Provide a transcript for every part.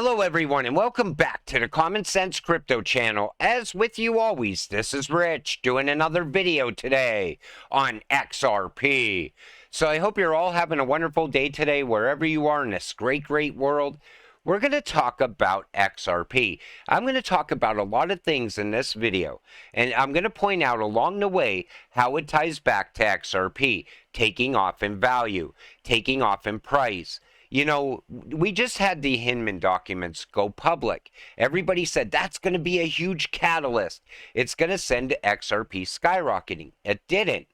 Hello everyone and welcome back to the Common Sense Crypto channel. As with you always, this is Rich doing another video today on XRP. So I hope you're all having a wonderful day today wherever you are in this great world. We're going to talk about XRP. I'm going to talk about a lot of things in this video, and I'm going to point out along the way how it ties back to XRP, taking off in value, taking off in price. You know, we just had the Hinman documents go public. Everybody said that's going to be a huge catalyst. It's going to send XRP skyrocketing. It didn't.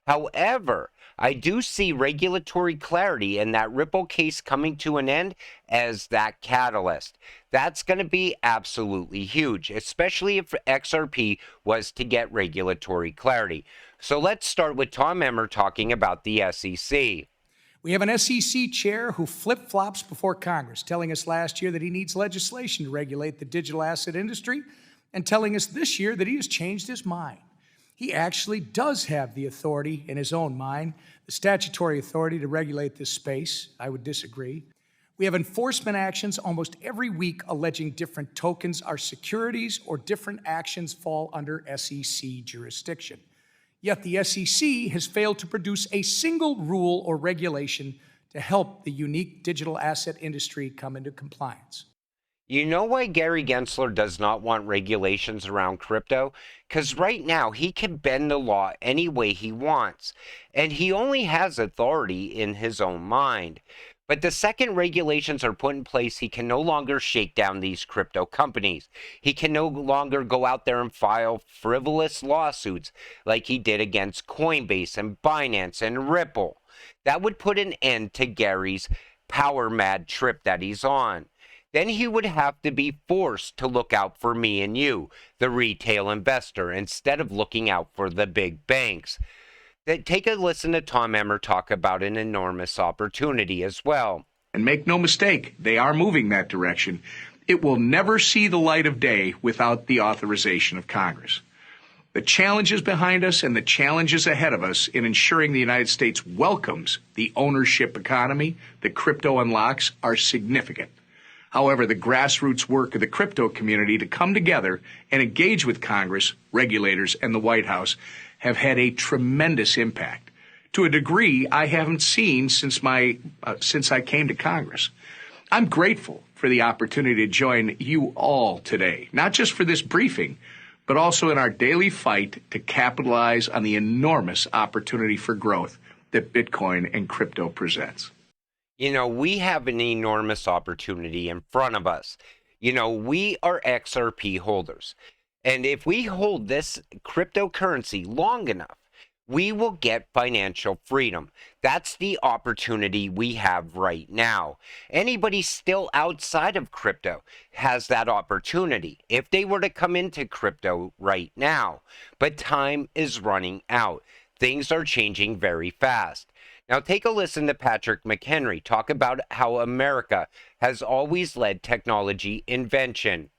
However, I do see regulatory clarity and that Ripple case coming to an end as that catalyst. That's going to be absolutely huge, especially if XRP was to get regulatory clarity. So let's start with Tom Emmer talking about the SEC. We have an SEC chair who flip-flops before Congress, telling us last year that he needs legislation to regulate the digital asset industry, and telling us this year that he has changed his mind. He actually does have the authority in his own mind, the statutory authority to regulate this space. I would disagree. We have enforcement actions almost every week alleging different tokens are securities or different actions fall under SEC jurisdiction. Yet the SEC has failed to produce a single rule or regulation to help the unique digital asset industry come into compliance. You know why Gary Gensler does not want regulations around crypto? Because right now he can bend the law any way he wants, and he only has authority in his own mind. But the second regulations are put in place, he can no longer shake down these crypto companies. He can no longer go out there and file frivolous lawsuits like he did against Coinbase and Binance and Ripple. That would put an end to Gary's power mad trip that he's on. Then he would have to be forced to look out for me and you, the retail investor, instead of looking out for the big banks. Take a listen to Tom Emmer talk about an enormous opportunity as well. And make no mistake, they are moving that direction. It will never see the light of day without the authorization of Congress. The challenges behind us and the challenges ahead of us in ensuring the United States welcomes the ownership economy that crypto unlocks are significant. However, the grassroots work of the crypto community to come together and engage with Congress, regulators, and the White House have had a tremendous impact to a degree I haven't seen since I came to Congress. I'm grateful for the opportunity to join you all today, not just for this briefing, but also in our daily fight to capitalize on the enormous opportunity for growth that Bitcoin and crypto presents. You know, we have an enormous opportunity in front of us. You know, we are XRP holders. And if we hold this cryptocurrency long enough, we will get financial freedom. That's the opportunity we have right now. Anybody still outside of crypto has that opportunity if they were to come into crypto right now. But time is running out. Things are changing very fast. Now take a listen to Patrick McHenry talk about how America has always led technology invention.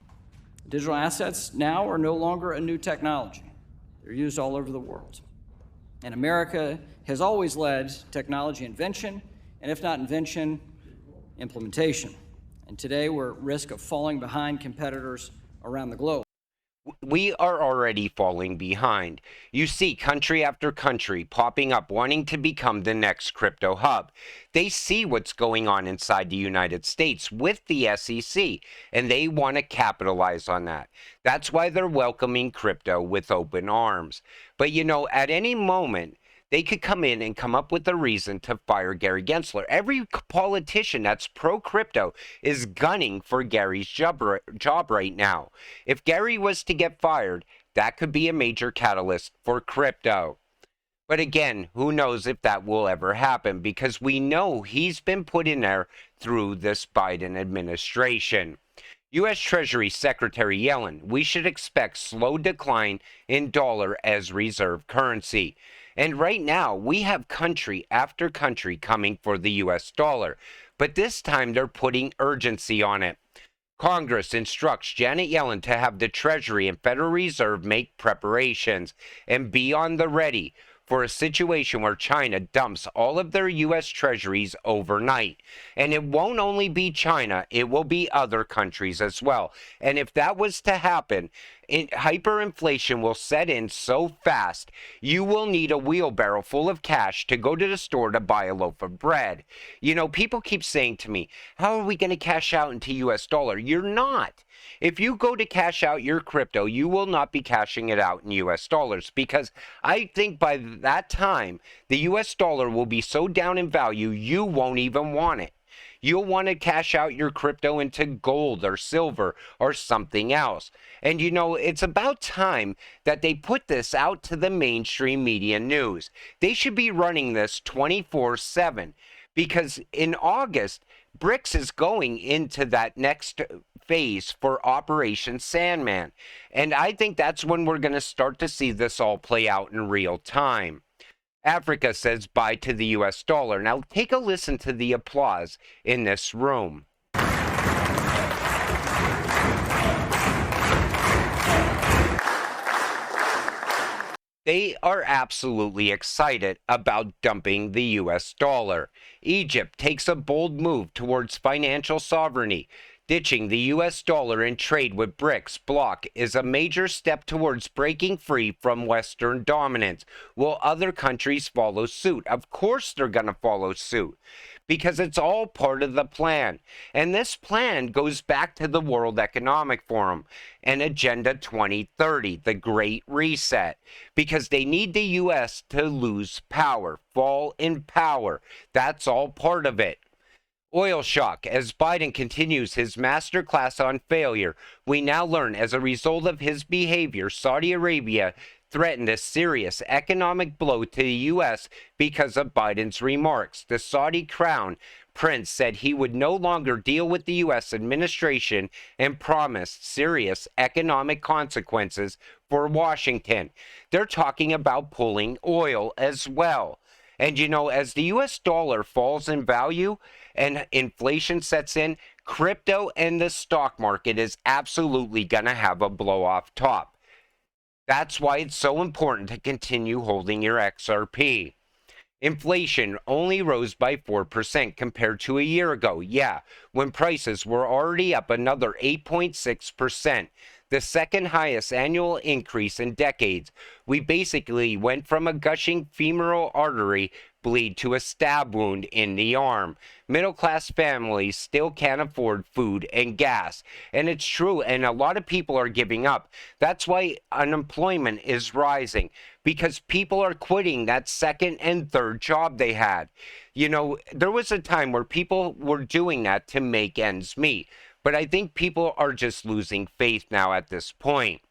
Digital assets now are no longer a new technology. They're used all over the world. And America has always led technology invention, and if not invention, implementation. And today we're at risk of falling behind competitors around the globe. We are already falling behind. You see country after country popping up wanting to become the next crypto hub. They see what's going on inside the United States with the SEC, and they want to capitalize on that. That's why they're welcoming crypto with open arms. But you know, at any moment, they could come in and come up with a reason to fire Gary Gensler. Every politician that's pro-crypto is gunning for Gary's job right now. If Gary was to get fired, that could be a major catalyst for crypto. But again, who knows if that will ever happen, because we know he's been put in there through this Biden administration. U.S. Treasury Secretary Yellen, we should expect slow decline in dollar as reserve currency. And right now, we have country after country coming for the U.S. dollar. But this time, they're putting urgency on it. Congress instructs Janet Yellen to have the Treasury and Federal Reserve make preparations and be on the ready for a situation where China dumps all of their U.S. treasuries overnight. And it won't only be China, it will be other countries as well. And if that was to happen, hyperinflation will set in so fast, you will need a wheelbarrow full of cash to go to the store to buy a loaf of bread. You know, people keep saying to me, how are we going to cash out into US dollar? You're not. If you go to cash out your crypto, you will not be cashing it out in US dollars, because I think by that time, the US dollar will be so down in value, you won't even want it. You'll want to cash out your crypto into gold or silver or something else. And you know, it's about time that they put this out to the mainstream media news. They should be running this 24/7, because in August, BRICS is going into that next phase for Operation Sandman. And I think that's when we're going to start to see this all play out in real time. Africa says bye to the US dollar. Now take a listen to the applause in this room. They are absolutely excited about dumping the US dollar. Egypt takes a bold move towards financial sovereignty. Ditching the US dollar in trade with BRICS bloc is a major step towards breaking free from Western dominance. Will other countries follow suit? Of course they're going to follow suit, because it's all part of the plan. And this plan goes back to the World Economic Forum and Agenda 2030, the Great Reset, because they need the US to lose power, fall in power. That's all part of it. Oil shock as Biden continues his masterclass on failure. We now learn, as a result of his behavior, Saudi Arabia threatened a serious economic blow to the U.S. because of Biden's remarks. The Saudi crown prince said he would no longer deal with the U.S. administration and promised serious economic consequences for Washington. They're talking about pulling oil as well. And you know, as the U.S. dollar falls in value and inflation sets in, crypto and the stock market is absolutely going to have a blow off top. That's why it's so important to continue holding your XRP. Inflation only rose by 4% compared to a year ago. Yeah, when prices were already up another 8.6%. The second highest annual increase in decades. We basically went from a gushing femoral artery bleed to a stab wound in the arm. Middle-class families still can't afford food and gas. And it's true, and a lot of people are giving up. That's why unemployment is rising, because people are quitting that second and third job they had. You know, there was a time where people were doing that to make ends meet. But I think people are just losing faith now at this point.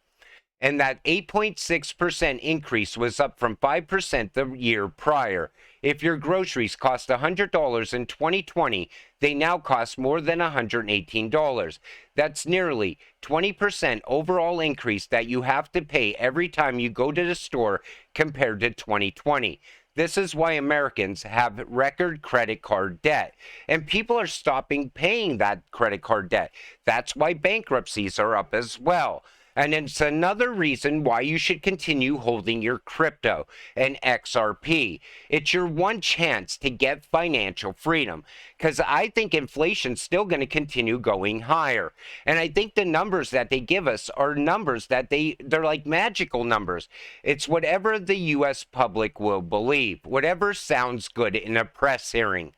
And that 8.6% increase was up from 5% the year prior. If your groceries cost $100 in 2020, they now cost more than $118. That's nearly 20% overall increase that you have to pay every time you go to the store compared to 2020. This is why Americans have record credit card debt, and people are stopping paying that credit card debt. That's why bankruptcies are up as well. And it's another reason why you should continue holding your crypto and XRP. It's your one chance to get financial freedom, because I think inflation's still going to continue going higher. And I think the numbers that they give us are numbers that they're like magical numbers. It's whatever the U.S. public will believe, whatever sounds good in a press hearing.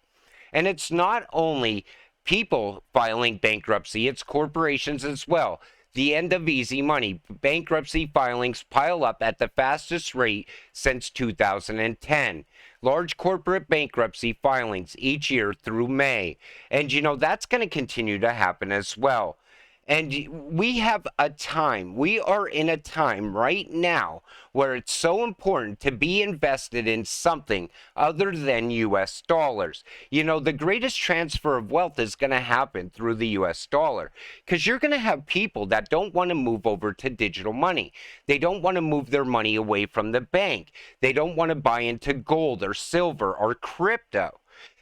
And it's not only people filing bankruptcy, it's corporations as well. The end of easy money. Bankruptcy filings pile up at the fastest rate since 2010. Large corporate bankruptcy filings each year through May. And you know, that's going to continue to happen as well. And we have a time, we are in a time right now where it's so important to be invested in something other than US dollars. You know, the greatest transfer of wealth is going to happen through the US dollar, because you're going to have people that don't want to move over to digital money. They don't want to move their money away from the bank. They don't want to buy into gold or silver or crypto.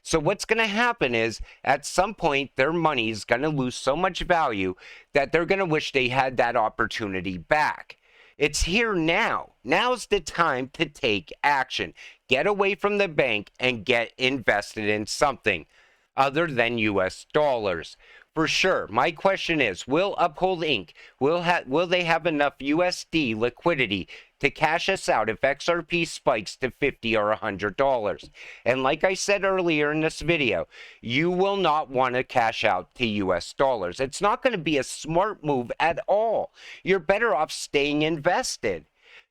So what's going to happen is, at some point, their money is going to lose so much value that they're going to wish they had that opportunity back. It's here now. Now's the time to take action. Get away from the bank and get invested in something other than US dollars. For sure. My question is, will Uphold Inc. will they have enough USD liquidity to cash us out if XRP spikes to $50 or $100? And like I said earlier in this video, you will not want to cash out to US dollars. It's not going to be a smart move at all. You're better off staying invested.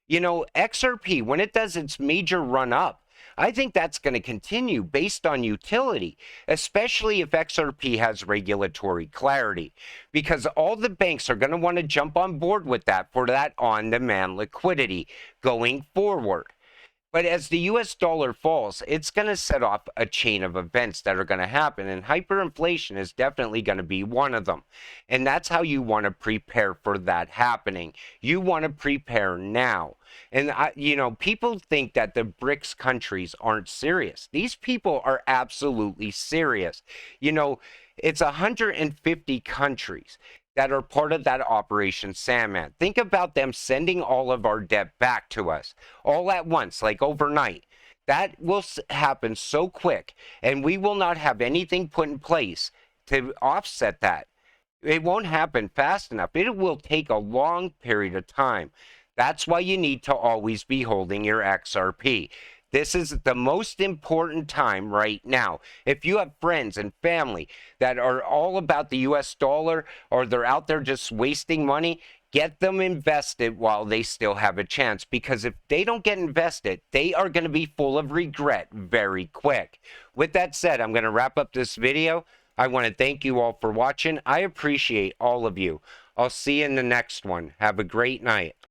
You know, XRP, when it does its major run up, I think that's going to continue based on utility, especially if XRP has regulatory clarity, because all the banks are going to want to jump on board with that for that on-demand liquidity going forward. But as the US dollar falls, it's going to set off a chain of events that are going to happen, and hyperinflation is definitely going to be one of them. And that's how you want to prepare for that happening. You want to prepare now. And, people think that the BRICS countries aren't serious. These people are absolutely serious. It's 150 countries that are part of that Operation Sandman. Think about them sending all of our debt back to us all at once, like overnight. That will happen so quick, and we will not have anything put in place to offset that. It won't happen fast enough. It will take a long period of time. That's why you need to always be holding your XRP. This is the most important time right now. If you have friends and family that are all about the US dollar, or they're out there just wasting money, get them invested while they still have a chance, because if they don't get invested, they are going to be full of regret very quick. With that said, I'm going to wrap up this video. I want to thank you all for watching. I appreciate all of you. I'll see you in the next one. Have a great night.